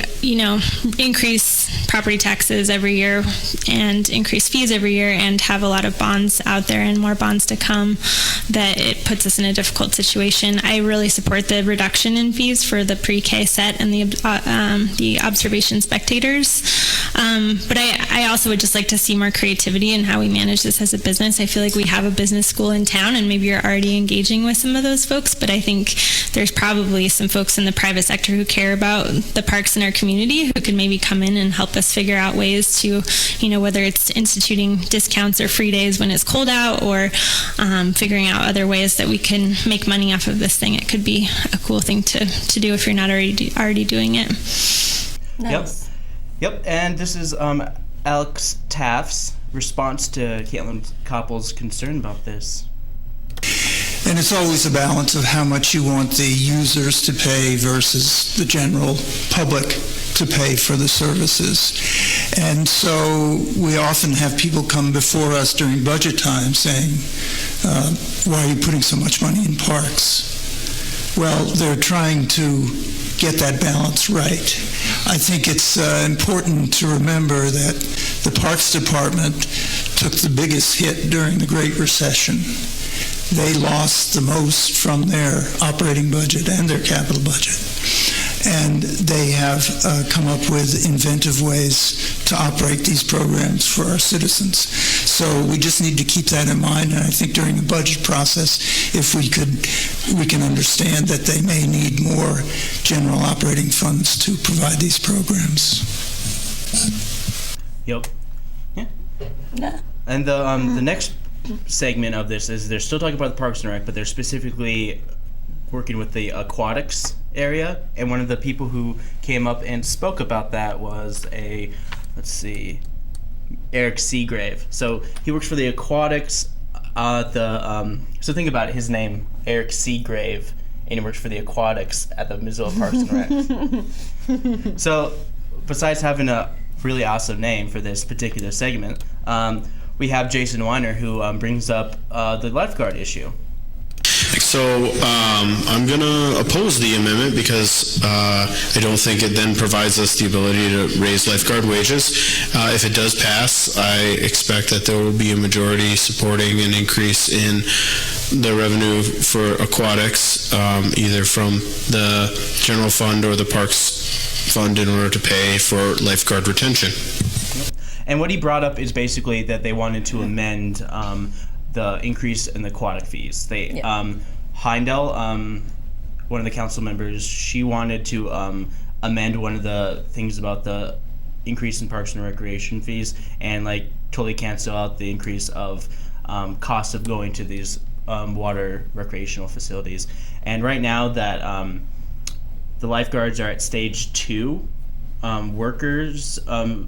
increase property taxes every year and increase fees every year and have a lot of bonds out there and more bonds to come, that it puts us in a difficult situation. I really support the reduction in fees for the pre-K set and the observation spectators. But I also would just like to see more creativity in how we manage this as a business. I feel like we have a business school in town, and maybe you're already engaging with some of those folks, but I think there's probably some folks in the private sector who care about the parks in our community who could maybe come in and help us figure out ways to, whether it's instituting discounts or free days when it's cold out, or figuring out other ways that we can make money off of this thing. It could be a cool thing to do if you're not already doing it. Nice. Yep, and this is Alex Taft's response to Caitlin Copple's concern about this. And it's always a balance of how much you want the users to pay versus the general public to pay for the services. And so we often have people come before us during budget time saying, why are you putting so much money in parks? Well, they're trying to get that balance right. I think it's important to remember that the Parks Department took the biggest hit during the Great Recession. They lost the most from their operating budget and their capital budget. And they have come up with inventive ways to operate these programs for our citizens. So we just need to keep that in mind. And I think during the budget process, if we can understand that they may need more general operating funds to provide these programs. Yep. Yeah. And the next segment of this is they're still talking about the Parks and Rec, but they're specifically working with the aquatics area. And one of the people who came up and spoke about that was Eric Seagrave. So he works for the aquatics. So think about it, his name, Eric Seagrave, and he works for the aquatics at the Missoula Parks and Rec. So besides having a really awesome name for this particular segment, we have Jason Weiner who brings up the lifeguard issue. So I'm going to oppose the amendment because I don't think it then provides us the ability to raise lifeguard wages. If it does pass, I expect that there will be a majority supporting an increase in the revenue for aquatics, either from the general fund or the parks fund, in order to pay for lifeguard retention. And what he brought up is basically that they wanted to amend the increase in the aquatic fees. Heindel, one of the council members, she wanted to amend one of the things about the increase in parks and recreation fees and totally cancel out the increase of cost of going to these water recreational facilities. And right now that the lifeguards are at stage 2 workers,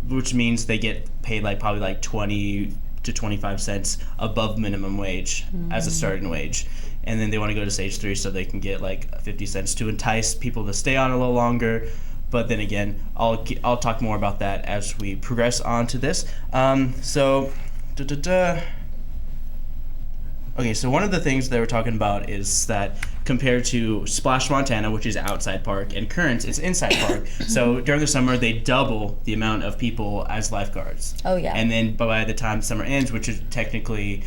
which means they get paid probably 20 to 25 cents above minimum wage as a starting wage. And then they want to go to stage 3 so they can get 50 cents to entice people to stay on a little longer. But then again, I'll talk more about that as we progress on to this. Okay, so one of the things they were talking about is that compared to Splash Montana, which is outside park, and Currents, it's inside park. So during the summer, they double the amount of people as lifeguards. Oh, yeah. And then by the time summer ends, which is technically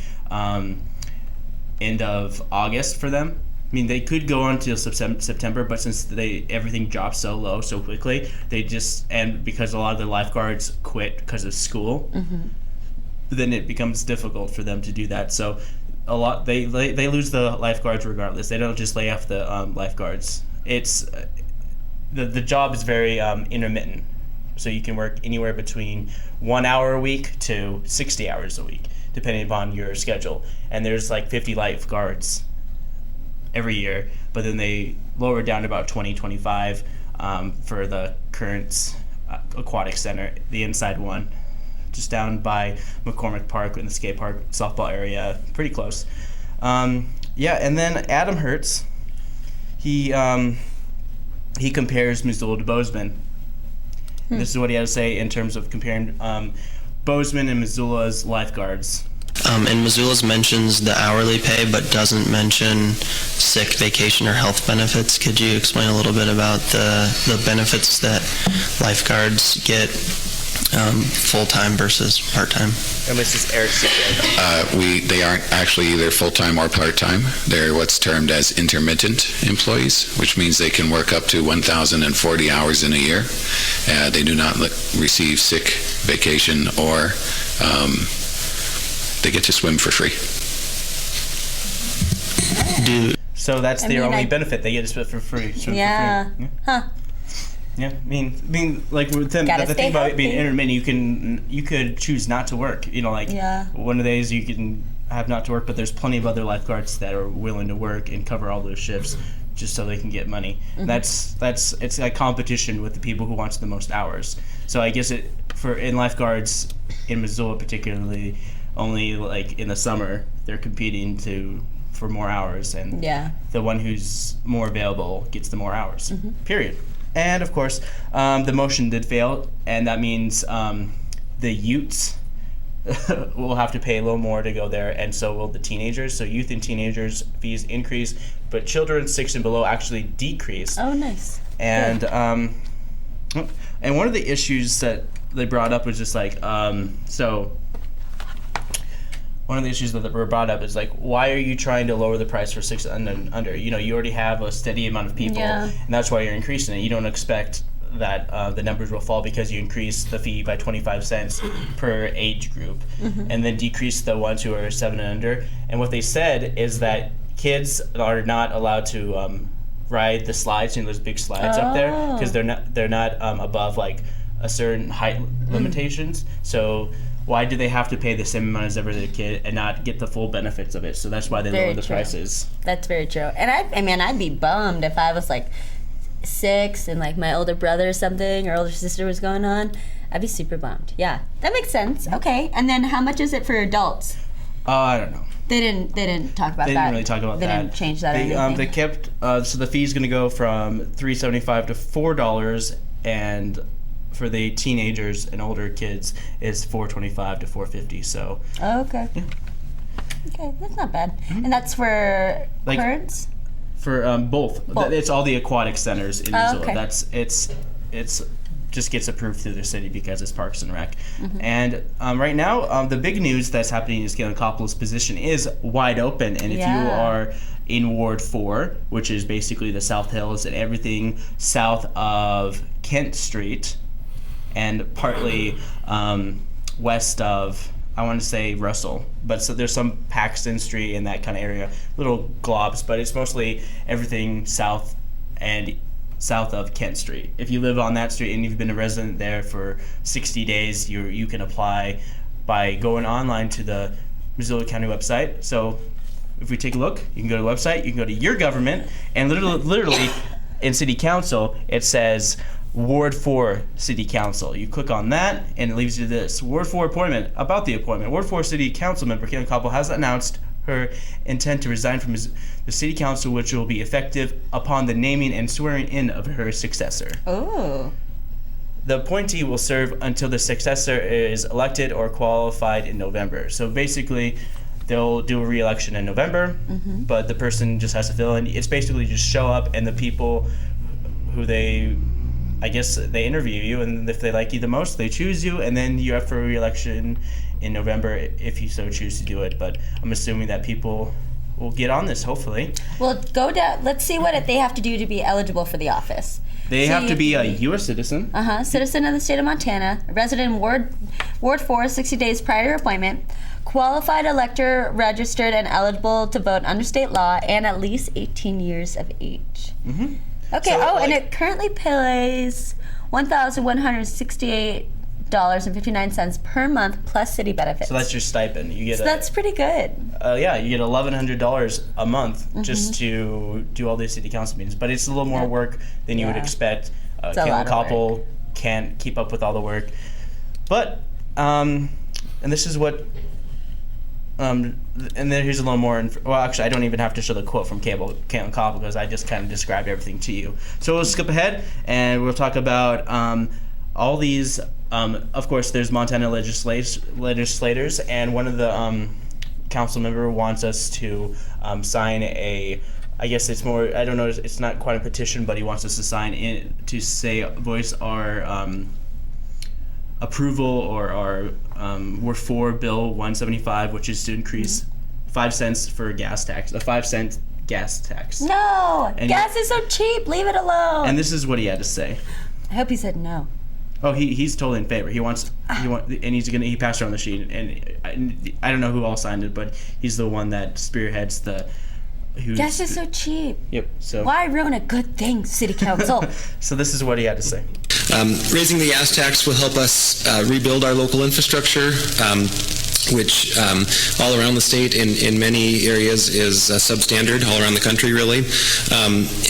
end of August for them, I mean, they could go on until September, but since everything drops so low so quickly, and because a lot of the lifeguards quit because of school, then it becomes difficult for them to do that. So they lose the lifeguards regardless. They don't just lay off the lifeguards. It's the job is very intermittent, so you can work anywhere between 1 hour a week to 60 hours a week, depending upon your schedule. And there's 50 lifeguards every year, but then they lower it down to about 25 for the Currents Aquatic Center, the inside one, just down by McCormick Park in the skate park softball area, pretty close. And then Adam Hertz, he compares Missoula to Bozeman. This is what he had to say in terms of comparing Bozeman and Missoula's lifeguards. And Missoula's mentions the hourly pay but doesn't mention sick, vacation, or health benefits. Could you explain a little bit about the benefits that lifeguards get full-time versus part-time? And this is Eric Seagrave. They aren't actually either full-time or part-time. They're what's termed as intermittent employees, which means they can work up to 1,040 hours in a year. They do not receive sick, vacation, or they get to swim for free. So that's their only benefit. They get to swim for free. Yeah. Huh. Yeah, I mean, with them, the thing about it being intermittent, you could choose not to work. One of the days you can have not to work, but there's plenty of other lifeguards that are willing to work and cover all those shifts just so they can get money. Mm-hmm. It's a competition with the people who wants the most hours. So I guess in lifeguards in Missoula particularly, only in the summer they're competing for more hours, and the one who's more available gets the more hours. Mm-hmm. Period. And of course, the motion did fail, and that means the Utes will have to pay a little more to go there, and so will the teenagers. So youth and teenagers fees increase, but children 6 and below actually decrease. Oh, nice. And And one of the issues that they brought up was just like, one of the issues that were brought up is like, why are you trying to lower the price for 6 and under? You know, you already have a steady amount of people, and that's why you're increasing it. You don't expect that the numbers will fall because you increase the fee by 25 cents per age group, and then decrease the ones who are 7 and under. And what they said is that kids are not allowed to ride the slides, those big slides up there, because they're not above like a certain height limitations. So why do they have to pay the same amount as every other kid and not get the full benefits of it? So that's why they lower the prices. That's very true. And I'd be bummed if I was like 6 and like my older brother or something or older sister was going on. I'd be super bummed. Yeah, that makes sense. Okay, and then how much is it for adults? I don't know. They didn't talk about that. They didn't really talk about that. They didn't change that or anything. They kept so the fee is going to go from $3.75 to $4, and for the teenagers and older kids is $4.25 to $4.50. So. Oh, okay. Yeah. Okay, that's not bad. And that's for parents? For both. It's all the aquatic centers in Missoula. Okay. It's just gets approved through the city because it's Parks and Rec. And right now, the big news that's happening is Caitlin Copple's position is wide open. And if you are in Ward 4, which is basically the South Hills and everything south of Kent Street, and partly west of, I want to say Russell, but so there's some Paxton Street and that kind of area, little globs, but it's mostly everything south of Kent Street. If you live on that street and you've been a resident there for 60 days, you can apply by going online to the Missoula County website. So if we take a look, you can go to the website, you can go to your government, and literally in City Council, it says Ward 4 City Council. You click on that, and it leaves you this. Ward 4 appointment. About the appointment. Ward 4 City Council member Caitlin Copple has announced her intent to resign from the City Council, which will be effective upon the naming and swearing in of her successor. Oh. The appointee will serve until the successor is elected or qualified in November. So basically, they'll do a re-election in November, but the person just has to fill in. It's basically just show up, and the people who they interview you, and if they like you the most, they choose you, and then you're up for a re-election in November if you so choose to do it. But I'm assuming that people will get on this, hopefully. Well, go down. Let's see what they have to do to be eligible for the office. They have to be a U.S. citizen. Citizen of the state of Montana, resident in Ward 4, 60 days prior to your appointment, qualified elector, registered and eligible to vote under state law, and at least 18 years of age. Okay. So, and it currently pays $1,168.59 per month plus city benefits. So that's your stipend. You get. That's pretty good. You get $1,100 a month just to do all these city council meetings. But it's a little more work than you would expect. Caitlin Copple can't keep up with all the work. But and this is what. And then here's a little more. Actually, I don't even have to show the quote from Caitlin Copple because I just kind of described everything to you. So we'll skip ahead and we'll talk about all these. Of course, there's Montana legislators, and one of the council member wants us to sign a. I guess it's more. I don't know. It's not quite a petition, but he wants us to sign in to voice our. Approval or we're for Bill 175, which is to increase 5 cents for gas tax, a 5-cent gas tax. No, gas is so cheap. Leave it alone. And this is what he had to say. I hope he said no. Oh, he's totally in favor. He passed around the sheet, and I don't know who all signed it, but he's the one that spearheads the. Gas is so cheap. Yep. So why ruin a good thing, City Council? So this is what he had to say. Raising the gas tax will help us rebuild our local infrastructure, which all around the state in many areas is substandard, all around the country really.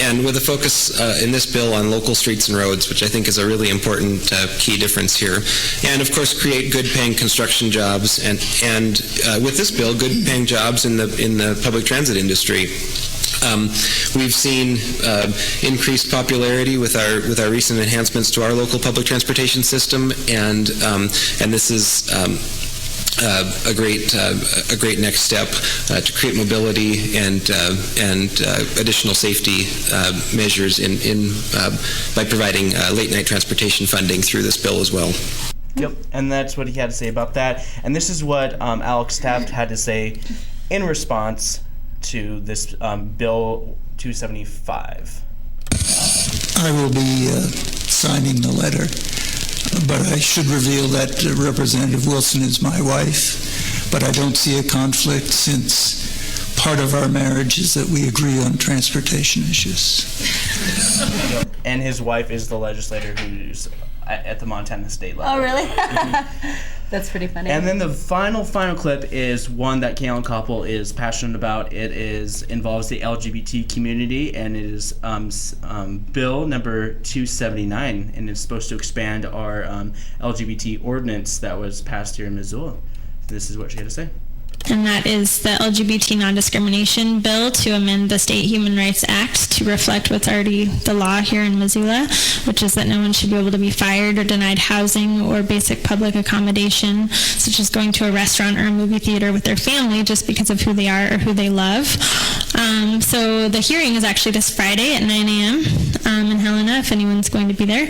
And with a focus in this bill on local streets and roads, which I think is a really important key difference here. And of course create good paying construction jobs and with this bill, good paying jobs in the public transit industry. We've seen increased popularity with our recent enhancements to our local public transportation system, and this is a great next step to create mobility and additional safety measures by providing late night transportation funding through this bill as well. Yep, and that's what he had to say about that. And this is what Alex Taft had to say in response to this Bill 275. I will be signing the letter, but I should reveal that Representative Wilson is my wife, but I don't see a conflict since part of our marriage is that we agree on transportation issues. And his wife is the legislator who's at the Montana state level. Oh, really? That's pretty funny. And then the final clip is one that Caitlin Copple is passionate about. It involves the LGBT community, and it is bill number 279, and it's supposed to expand our LGBT ordinance that was passed here in Missoula. This is what she had to say. And that is the LGBT non-discrimination bill to amend the State Human Rights Act to reflect what's already the law here in Missoula, which is that no one should be able to be fired or denied housing or basic public accommodation, such as going to a restaurant or a movie theater with their family just because of who they are or who they love. So the hearing is actually this Friday at 9 a.m. In Helena, if anyone's going to be there.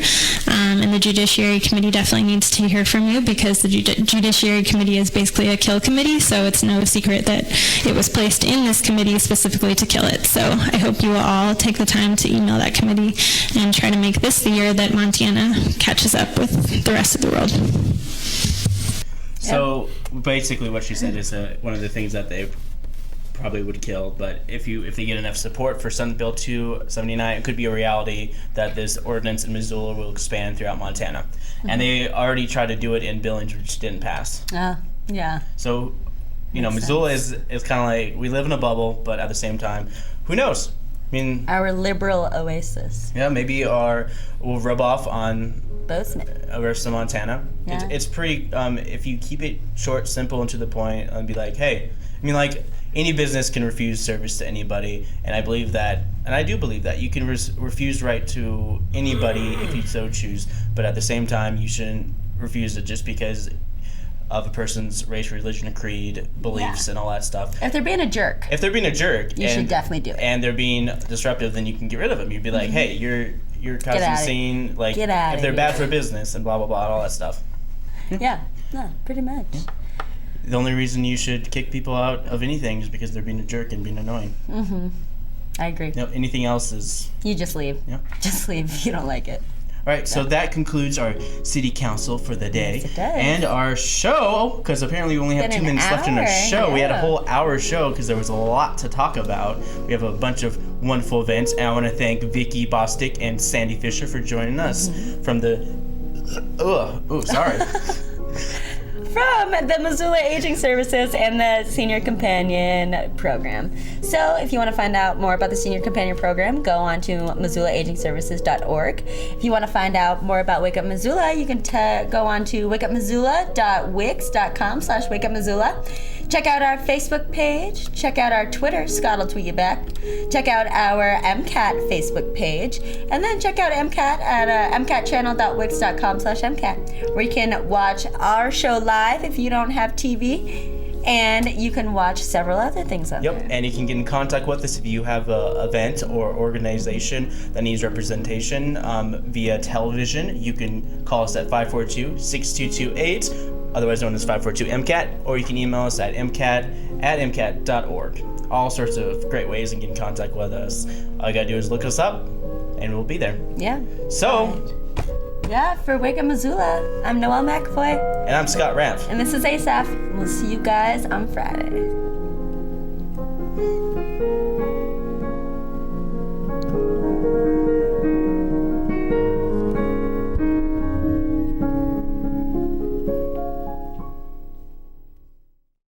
And the Judiciary Committee definitely needs to hear from you, because the Judiciary Committee is basically a kill committee, so it's no secret that it was placed in this committee specifically to kill it. So I hope you will all take the time to email that committee and try to make this the year that Montana catches up with the rest of the world. So basically what she said is one of the things that they probably would kill, but if they get enough support for Senate Bill 279, it could be a reality that this ordinance in Missoula will expand throughout Montana. Mm-hmm. And they already tried to do it in Billings, which didn't pass. Yeah. So, Missoula is kind of like, we live in a bubble, but at the same time, who knows? I mean, our liberal oasis. Yeah, maybe we'll rub off on both rest of Montana. Yeah. It's pretty, if you keep it short, simple, and to the point, and be like, hey, any business can refuse service to anybody, and I believe that, and I do believe that you can refuse right to anybody if you so choose, but at the same time, you shouldn't refuse it just because of a person's race, religion, creed, beliefs, and all that stuff. If they're being a jerk. You should definitely do it. And they're being disruptive, then you can get rid of them. You'd be like, hey, you're causing a scene, like, if they're bad for business, and blah, blah, blah, and all that stuff. Yeah, pretty much. The only reason you should kick people out of anything is because they're being a jerk and being annoying. Mm-hmm. I agree. Anything else is... You just leave. Yeah. Just leave if you don't like it. All right, so that concludes our city council for the day. Yes, it does. And our show, because apparently we only have 2 minutes left in our show. Yeah. We had a whole hour show because there was a lot to talk about. We have a bunch of wonderful events, and I want to thank Vicki, Bostick, and Sandy Fisher for joining us from the... sorry. From the Missoula Aging Services and the Senior Companion Program. So if you want to find out more about the Senior Companion Program, go on to MissoulaAgingServices.org. If you want to find out more about Wake Up Missoula, you can go on to wakeupmissoula.wix.com/wakeupmissoula. Check out our Facebook page. Check out our Twitter. Scott will tweet you back. Check out our MCAT Facebook page. And then check out MCAT at mcatchannel.wix.com/MCAT, where you can watch our show live if you don't have TV. And you can watch several other things on there. Yep, and you can get in contact with us if you have an event or organization that needs representation via television. You can call us at 542-6228, otherwise known as 542-MCAT, or you can email us at mcat@mcat.org. All sorts of great ways to get in contact with us. All you gotta do is look us up, and we'll be there. Yeah. So... Yeah, for Wake Up Missoula, I'm Noelle McAvoy. And I'm Scott Ramph. And this is Asaph. We'll see you guys on Friday.